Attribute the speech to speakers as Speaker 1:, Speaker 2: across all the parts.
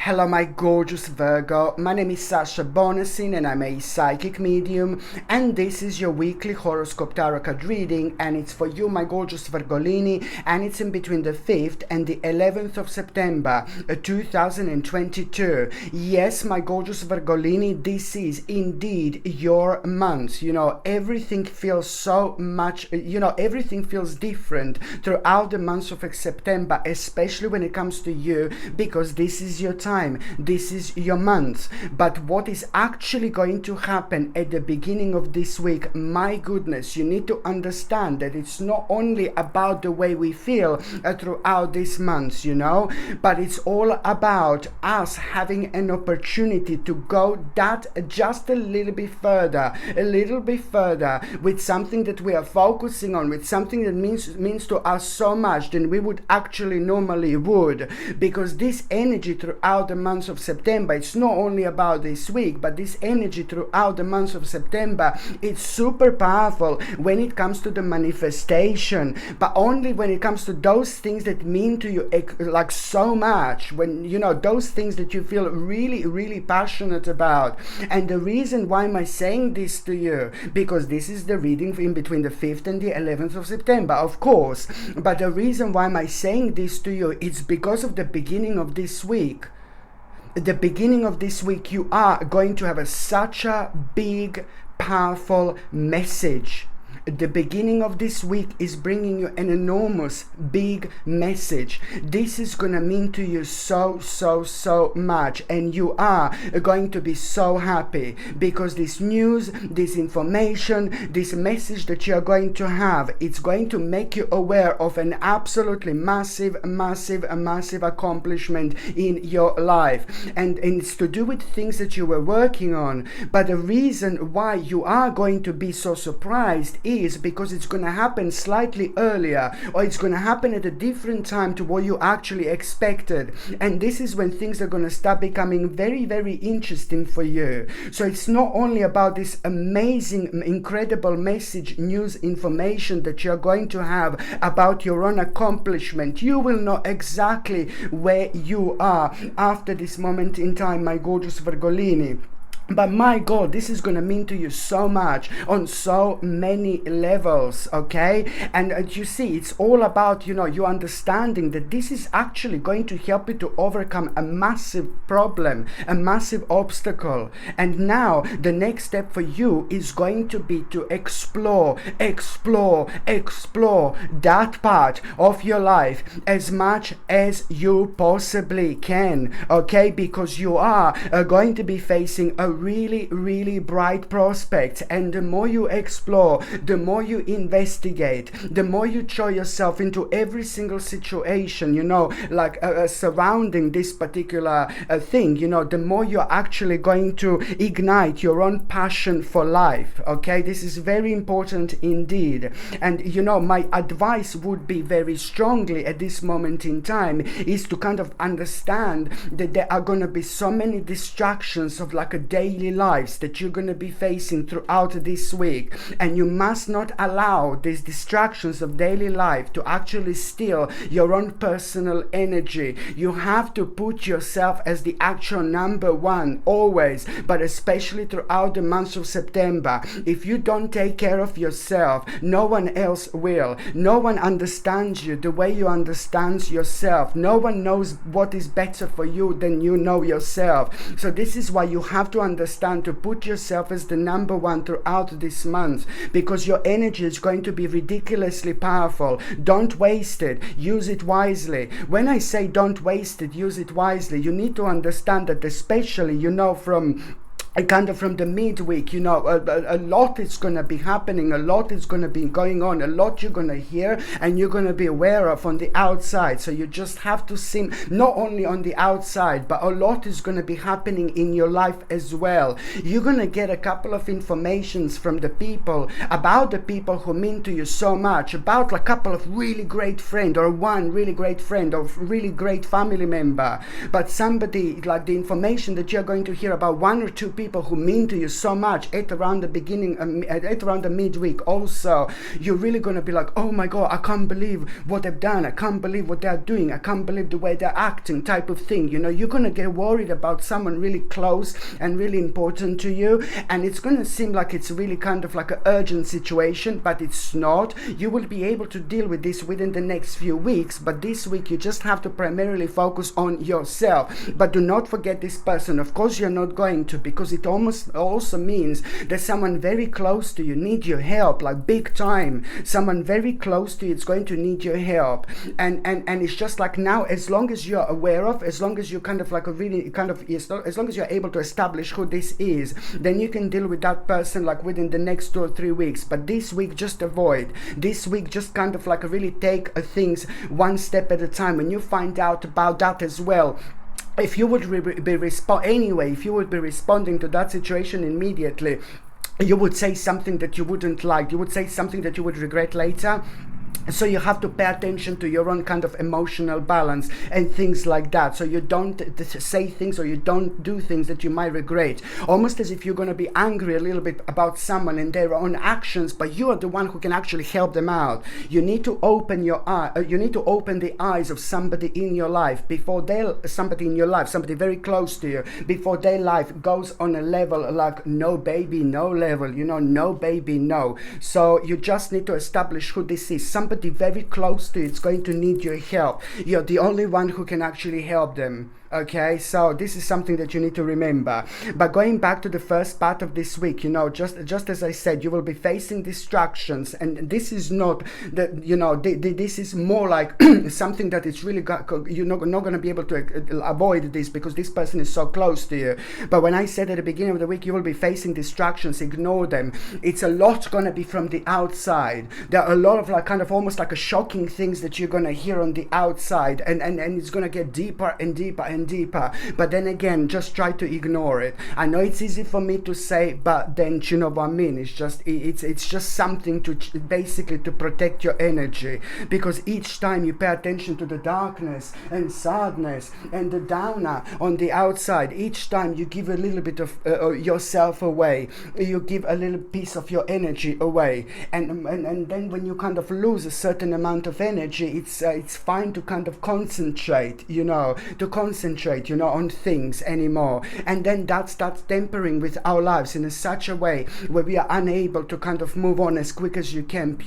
Speaker 1: Hello, my gorgeous Virgo. My name is Sasha Bonasin and I'm a psychic medium. And this is your weekly horoscope tarot card reading. And it's for you, my gorgeous Virgolini. And it's in between the 5th and the 11th of September 2022. Yes, my gorgeous Virgolini, this is indeed your month. You know, everything feels so much, everything feels different throughout the month of September, especially when it comes to you, because this is your time, this is your month. But what is actually going to happen at the beginning of this week, my goodness, you need to understand that it's not only about the way we feel throughout this month, but it's all about us having an opportunity to go that just a little bit further with something that we are focusing on, with something that means to us so much than we would actually normally would, because this energy throughout the month of September, it's not only about this week, but this energy throughout the month of September, it's super powerful when it comes to the manifestation, but only when it comes to those things that mean to you like so much, when those things that you feel really, really passionate about. And the reason why am I saying this to you, because this is the reading in between the 5th and the 11th of September, of course, but the reason why am I saying this to you, it's because of the beginning of this week. The beginning of this week, you are going to have such a big, powerful message. The beginning of this week is bringing you an enormous, big message. This is going to mean to you so much, and you are going to be so happy, because this news, this information, this message that you are going to have, it's going to make you aware of an absolutely massive accomplishment in your life. And it's to do with things that you were working on. But the reason why you are going to be so surprised is because it's going to happen slightly earlier, or it's going to happen at a different time to what you actually expected. And this is when things are going to start becoming very, very interesting for you. So it's not only about this amazing, incredible message, news, information that you're going to have about your own accomplishment. You will know exactly where you are after this moment in time, my gorgeous Virgolini. But my God, this is going to mean to you so much on so many levels, okay? And you see, it's all about, you understanding that this is actually going to help you to overcome a massive problem, a massive obstacle. And now the next step for you is going to be to explore that part of your life as much as you possibly can, okay? Because you are going to be facing a really bright prospect, and the more you explore, the more you investigate, the more you throw yourself into every single situation, surrounding this particular thing, the more you're actually going to ignite your own passion for life, okay? This is very important indeed. And my advice would be very strongly at this moment in time is to kind of understand that there are going to be so many distractions of like a daily lives that you're going to be facing throughout this week, and you must not allow these distractions of daily life to actually steal your own personal energy. You have to put yourself as the actual number one always, but especially throughout the month of September. If you don't take care of yourself, no one else will. No one understands you the way you understand yourself. No one knows what is better for you than you know yourself. So this is why you have to understand to put yourself as the number one throughout this month, because your energy is going to be ridiculously powerful. Don't waste it. Use it wisely. When I say don't waste it, use it wisely, you need to understand that, especially from the midweek, a lot is going to be happening, a lot is going to be going on, a lot you're going to hear and you're going to be aware of on the outside. So you just have to see not only on the outside, but a lot is going to be happening in your life as well. You're going to get a couple of informations from the people, about the people who mean to you so much, about a couple of really great friend, or one really great friend, or really great family member. But somebody, like the information that you're going to hear about one or two people who mean to you so much at around the beginning, at around the midweek also. You're really going to be like, oh my God, I can't believe what they've done. I can't believe what they're doing. I can't believe the way they're acting, type of thing. You know, you're going to get worried about someone really close and really important to you. And it's going to seem like it's really kind of like an urgent situation, but it's not. You will be able to deal with this within the next few weeks. But this week, you just have to primarily focus on yourself. But do not forget this person. Of course, you're not going to, because it almost also means that someone very close to you need your help, like big time. Someone very close to you is going to need your help. And it's just like now, as long as you're aware of, as long as you kind of like a really kind of, as long as you're able to establish who this is, then you can deal with that person like within the next 2 or 3 weeks. But this week, just avoid. This week, just kind of like really take things one step at a time. When you find out about that as well, if you would be responding to that situation immediately, you would say something that you wouldn't like. You would say something that you would regret later. So you have to pay attention to your own kind of emotional balance and things like that. So you don't say things or you don't do things that you might regret. Almost as if you're going to be angry a little bit about someone and their own actions, but you are the one who can actually help them out. You need to open your eye. You need to open the eyes of somebody in your life before somebody in your life, somebody very close to you, before their life goes on a level like no baby, no level. You know, no baby, no. So you just need to establish who this is. Somebody very close to you is going to need your help. You're the only one who can actually help them. Okay, so this is something that you need to remember. But going back to the first part of this week, you know, just as I said, you will be facing distractions, and this is not that, you know, this is more like something that is really you're not going to be able to avoid this because this person is so close to you. But when I said at the beginning of the week you will be facing distractions, ignore them. It's a lot going to be from the outside. There are a lot of like kind of almost like a shocking things that you're going to hear on the outside, and it's going to get deeper and deeper and deeper. But then again, just try to ignore it. I know it's easy for me to say, but then you know what I mean. It's just something to basically to protect your energy, because each time you pay attention to the darkness and sadness and the downer on the outside, each time you give a little bit of yourself away, you give a little piece of your energy away, and then when you kind of lose a certain amount of energy, it's fine to kind of concentrate, you know, on things anymore. And then that starts tempering with our lives in such a way where we are unable to kind of move on as quick as we can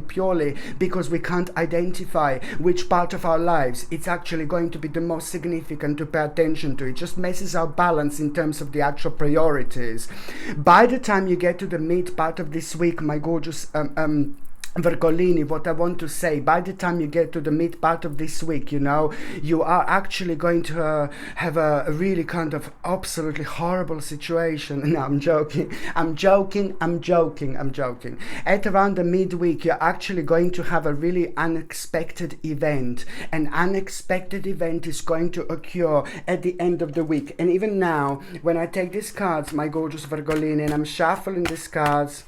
Speaker 1: purely because we can't identify which part of our lives it's actually going to be the most significant to pay attention to. It just messes our balance in terms of the actual priorities. By the time you get to the mid part of this week, my gorgeous Virgolini, what I want to say, by the time you get to the mid part of this week, you know, you are actually going to have a really kind of absolutely horrible situation. No, I'm joking. At around the midweek, you're actually going to have a really unexpected event. An unexpected event is going to occur at the end of the week. And even now, when I take these cards, my gorgeous Virgolini, and I'm shuffling these cards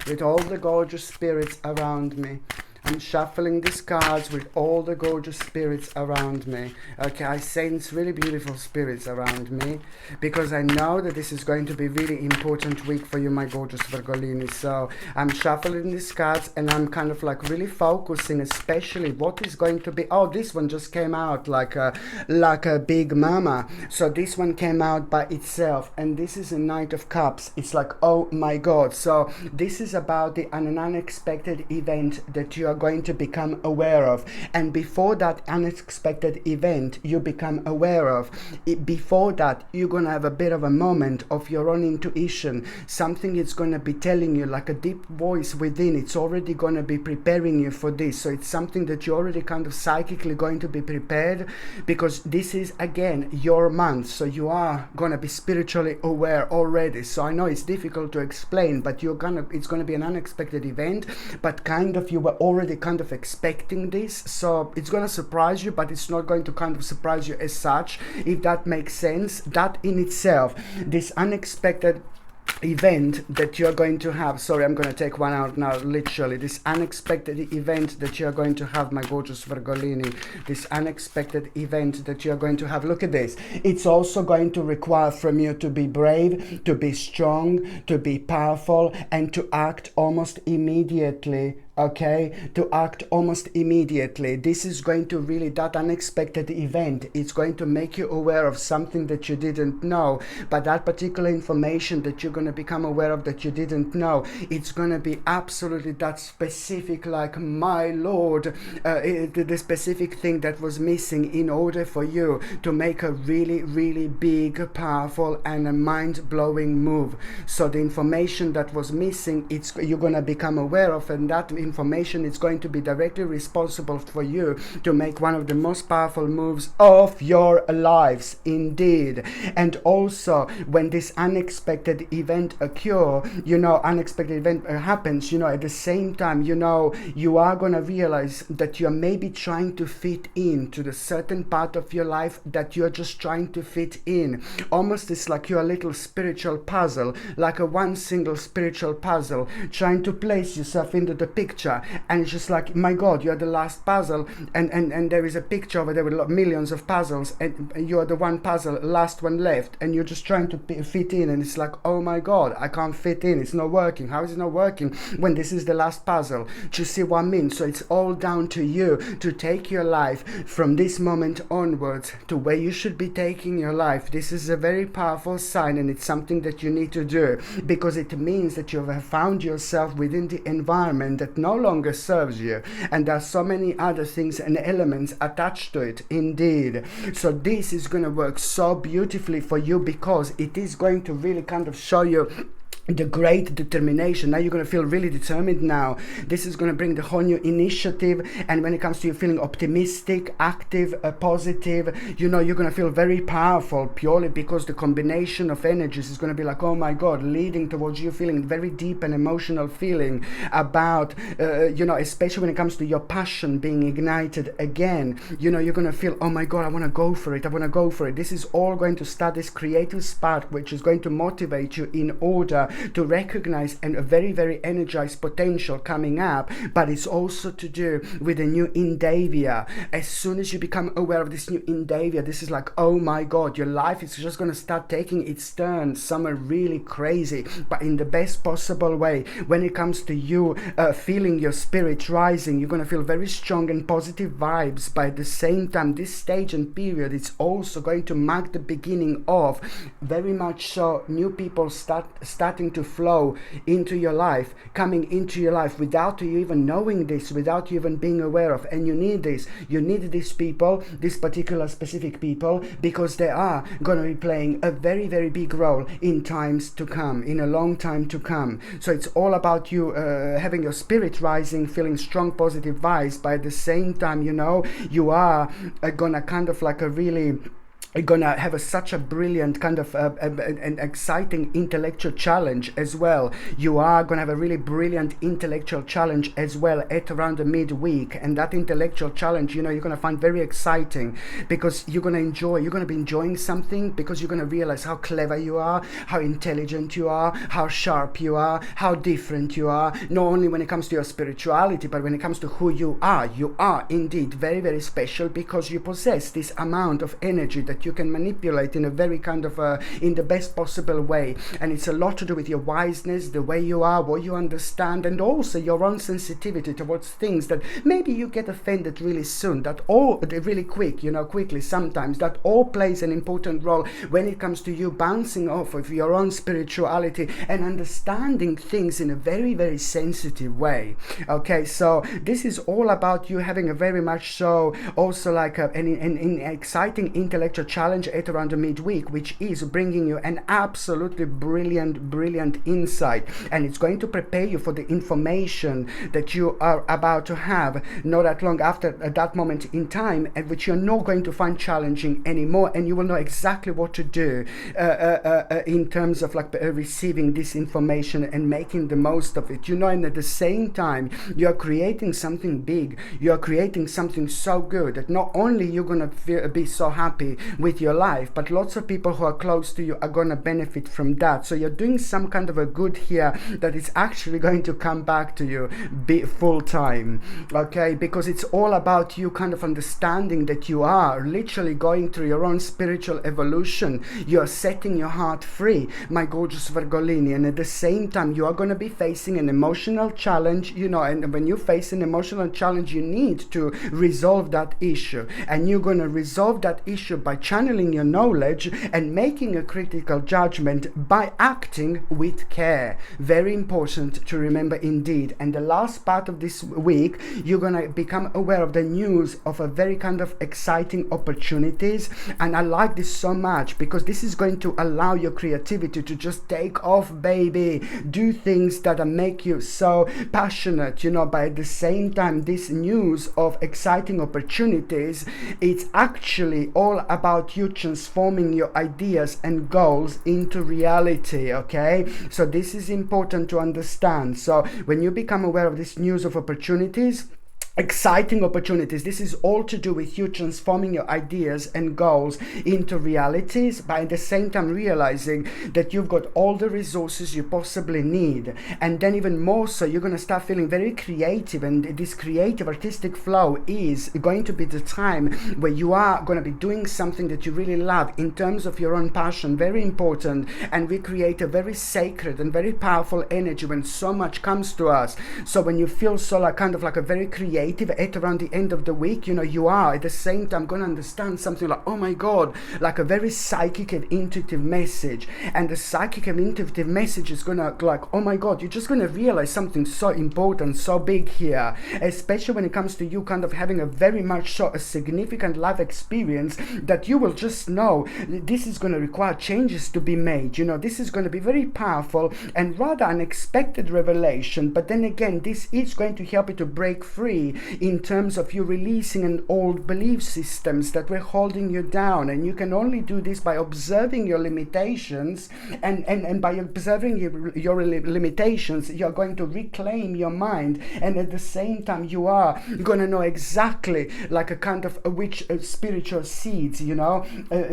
Speaker 1: with all the gorgeous spirits around me. I'm shuffling these cards with all the gorgeous spirits around me. Okay, I sense really beautiful spirits around me because I know that this is going to be a really important week for you, my gorgeous Virgolini. So I'm shuffling these cards and I'm kind of like really focusing, especially what is going to be. Oh, this one just came out like a big mama. So this one came out by itself, and this is a Knight of Cups. It's like, oh my God. So this is about an unexpected event that you are going to become aware of, and before that unexpected event you become aware of it, before that you're going to have a bit of a moment of your own intuition. Something is going to be telling you, like a deep voice within, it's already going to be preparing you for this. So it's something that you're already kind of psychically going to be prepared, because this is again your month, so you are going to be spiritually aware already. So I know it's difficult to explain, but it's going to be an unexpected event, but kind of you were already kind of expecting this, so it's going to surprise you, but it's not going to kind of surprise you as such, if that makes sense. That in itself, this unexpected event that you're going to have. Sorry, I'm going to take one out now, literally. This unexpected event that you're going to have, my gorgeous Virgolini. This unexpected event that you're going to have. Look at this. It's also going to require from you to be brave, to be strong, to be powerful, and to act almost immediately. Okay, to act almost immediately. This is going to really, that unexpected event, it's going to make you aware of something that you didn't know. But that particular information that you're going to become aware of that you didn't know, it's going to be absolutely that specific, like, my Lord, the specific thing that was missing in order for you to make a really, really big, powerful, and a mind-blowing move. So the information that was missing, you're going to become aware of, and that information is going to be directly responsible for you to make one of the most powerful moves of your lives, indeed. And also, when this unexpected event occur, unexpected event happens, at the same time, you are going to realize that you're maybe trying to fit into the certain part of your life that you're just trying to fit in. Almost it's like you're a little spiritual puzzle, like a one single spiritual puzzle, trying to place yourself into the picture. And it's just like, my God, you're the last puzzle, and there is a picture over there with millions of puzzles, and you're the one puzzle, last one left, and you're just trying to fit in, and it's like, oh my God, I can't fit in, it's not working. How is it not working when this is the last puzzle? Do you see what I mean? So it's all down to you to take your life from this moment onwards to where you should be taking your life. This is a very powerful sign, and it's something that you need to do, because it means that you have found yourself within the environment that no longer serves you, and there are so many other things and elements attached to it, indeed. So this is going to work so beautifully for you, because it is going to really kind of show you the great determination. Now you're going to feel really determined now. This is going to bring the whole new initiative, and when it comes to you feeling optimistic, active, positive, you're going to feel very powerful, purely because the combination of energies is going to be like, oh my God, leading towards you feeling very deep and emotional feeling about, especially when it comes to your passion being ignited again. You're going to feel, oh my God, I want to go for it. This is all going to start this creative spark, which is going to motivate you in order to recognize a very, very energized potential coming up. But it's also to do with a new endeavor. As soon as you become aware of this new endeavor, this is like, oh my God, your life is just going to start taking its turn somewhere really crazy, but in the best possible way. When it comes to you feeling your spirit rising, you're going to feel very strong and positive vibes. But at the same time, this stage and period, it's also going to mark the beginning of, very much so, new people starting to flow into your life, coming into your life without you even knowing this, without you even being aware of. And you need this. You need these people, these particular specific people, because they are going to be playing a very, very big role in times to come, in a long time to come. So it's all about you having your spirit rising, feeling strong, positive vibes. But at the same time, you are going to kind of like a really gonna have such a brilliant kind of an exciting intellectual challenge as well. You are gonna have a really brilliant intellectual challenge as well at around the midweek, and that intellectual challenge, you're gonna find very exciting, because you're gonna be enjoying something, because you're gonna realize how clever you are, how intelligent you are, how sharp you are, how different you are, not only when it comes to your spirituality, but when it comes to who you are. You are indeed very, very special, because you possess this amount of energy that you can manipulate in a very kind of in the best possible way. And it's a lot to do with your wiseness, the way you are, what you understand, and also your own sensitivity towards things that maybe you get offended really soon, that all really quickly sometimes, that all plays an important role when it comes to you bouncing off of your own spirituality and understanding things in a very, very sensitive way. Okay, so this is all about you having a very much so also like an exciting intellectual challenge at around the midweek, which is bringing you an absolutely brilliant insight, and it's going to prepare you for the information that you are about to have not that long after that moment in time, and which you're not going to find challenging anymore, and you will know exactly what to do in terms of like receiving this information and making the most of it. And at the same time, you're creating something big, you're creating something so good that not only you're going to be so happy with your life, but lots of people who are close to you are going to benefit from that. So you're doing some kind of a good here that is actually going to come back to you full time, okay? Because it's all about you kind of understanding that you are literally going through your own spiritual evolution. You are setting your heart free, my gorgeous Virgolini, and at the same time you are going to be facing an emotional challenge, you know, and when you face an emotional challenge, you need to resolve that issue, and you're going to resolve that issue by channeling your knowledge and making a critical judgment by acting with care. Very important to remember indeed. And the last part of this week, you're going to become aware of the news of a very kind of exciting opportunities, and I like this so much because this is going to allow your creativity to just take off, baby. Do things that make you so passionate, you know. But at the same time, this news of exciting opportunities, it's actually all about you transforming your ideas and goals into reality, okay? So this is important to understand. So when you become aware of this news of opportunities, exciting opportunities, this is all to do with you transforming your ideas and goals into realities, but at the same time realizing that you've got all the resources you possibly need. And then even more so, you're going to start feeling very creative, and this creative artistic flow is going to be the time where you are going to be doing something that you really love in terms of your own passion. Very important. And we create a very sacred and very powerful energy when so much comes to us. So when you feel so like kind of like a very creative at around the end of the week, you know, you are at the same time going to understand something like, oh my god, like a very psychic and intuitive message. And the psychic and intuitive message is going to like, oh my god, you're just going to realize something so important, so big here, especially when it comes to you kind of having a very much so a significant life experience that you will just know this is going to require changes to be made. You know, this is going to be very powerful and rather unexpected revelation, but then again, this is going to help you to break free in terms of you releasing an old belief systems that were holding you down. And you can only do this by observing your limitations, and by observing your limitations, you're going to reclaim your mind, and at the same time you are going to know exactly like a kind of which spiritual seeds, you know,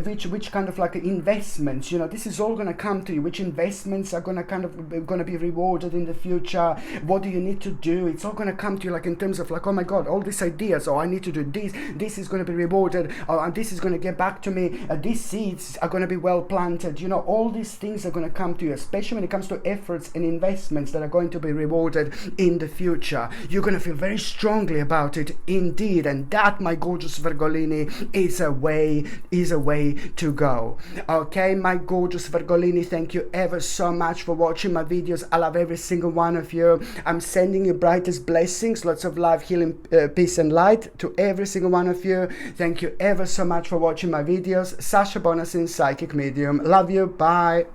Speaker 1: which kind of like investments, you know, this is all going to come to you, which investments are going to kind of going to be rewarded in the future. What do you need to do? It's all going to come to you like in terms of like, oh my god, all these ideas, oh I need to do this is going to be rewarded, oh, and this is going to get back to me, these seeds are going to be well planted, you know, all these things are going to come to you, especially when it comes to efforts and investments that are going to be rewarded in the future. You're going to feel very strongly about it indeed, and that, my gorgeous Virgolini, is a way to go. Okay, my gorgeous Virgolini, thank you ever so much for watching my videos. I love every single one of you. I'm sending you brightest blessings, lots of love, healing, peace and light to every single one of you. Thank you ever so much for watching my videos. Sasha Bonasin, Psychic Medium. Love you. Bye.